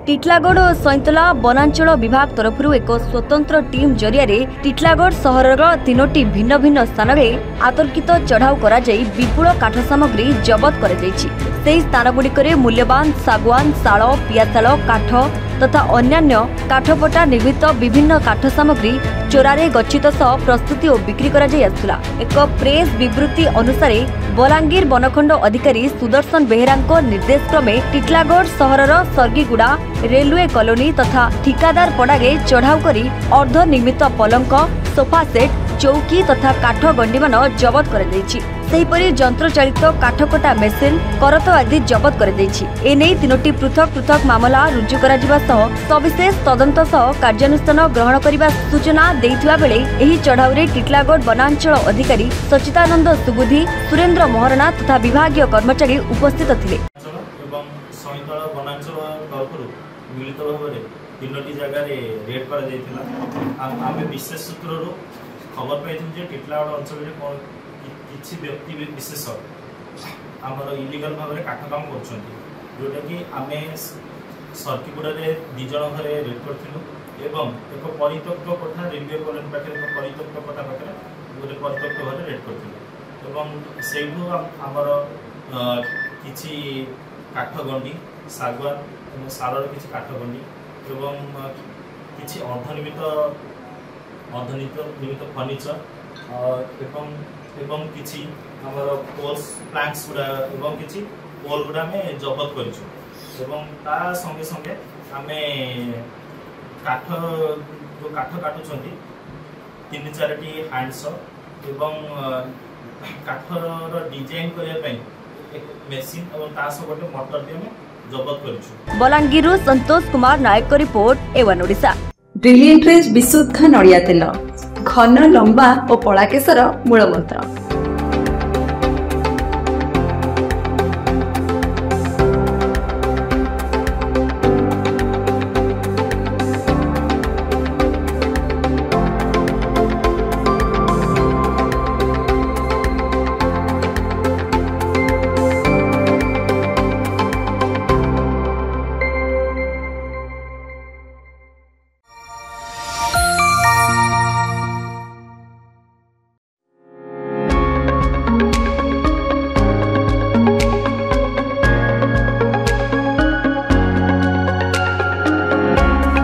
टिटलागढ़ और सैंतला वनांचल विभाग तरफ एक स्वतंत्र टीम जरिया टिटलागढ़ सहर तीनोटी भिन्न भिन्न स्थान में आतर्कित चढ़ाऊ कर विपुल काठ सामग्री जबत कर स्थानगुड़िक मूल्यवान सागवान शाल पियाशाल काठ तथा अन्यान्य काठपटा निर्मित विभिन्न काठ सामग्री चोरारे गच्छित सह प्रस्तुति और बिक्री करा आसुला। एक प्रेस विवृत्ति अनुसार बलांगीर बनखंड अधिकारी सुदर्शन बेहेरा निर्देश क्रमे टिटलागढ़ सहर सर्गीगुड़ा रेलवे कॉलोनी तथा ठिकादार पड़ागे चढ़ाऊ करी अर्ध निर्मित पलंक सोफा सेट चौकी तथा काठ गंडी मान जबत कर यंत्रचालित काठकटा मेसीन करत आदि जबत कर तीनोटी पृथक पृथक मामला रुजु कर सविशेष तदंत सह कार्यानुष्ठान ग्रहण करने सूचना देइथिबा बेले एही चढ़ाऊ टिटलागढ़ वनांचल अधिकारी सचिदानंद सुबुद्धि सुरेंद्र मोहरना तथा विभागीय कर्मचारी उपस्थित थिले। मिलित भाव में तीनोटी जगह रेड कर विशेष सूत्र खबर पाई टिटलागढ़ अंचल किसी व्यक्ति विशेष आमर इलिगल भाव में काठ काम कर जोटा कि आम सर्कीगुड़ा दीज घर रेड करूँ एवं एक परित्यक्त कोठा रेलवे कॉलोनी पाखे एक परित्यक्त कोठा पाखे गोटे परित्यक्त घर रेड करूँ से आमर किसी काठ गंडी सागवान शाल किसी काठ गंडी एवं किसी अर्धनिर्मित फर्निचर एवं किसी आमर पोल्स प्लांट्स गुड़ा एवं किसी पोल गुड़ा में जबत कर संगे संगे आम काठ जो काठ काटुं 3-4 हैंड्स एवं काठर डिजाइन करने एक मेसीन और गोटे मोटर भी जबत कर। बलांगीर संतोष कुमार नायक को रिपोर्ट एवन ओडिशा। ब्रिलियंट रेज विशुद्ध नड़िया तेल घन लंबा और पड़ा केसर मूल मंत्र।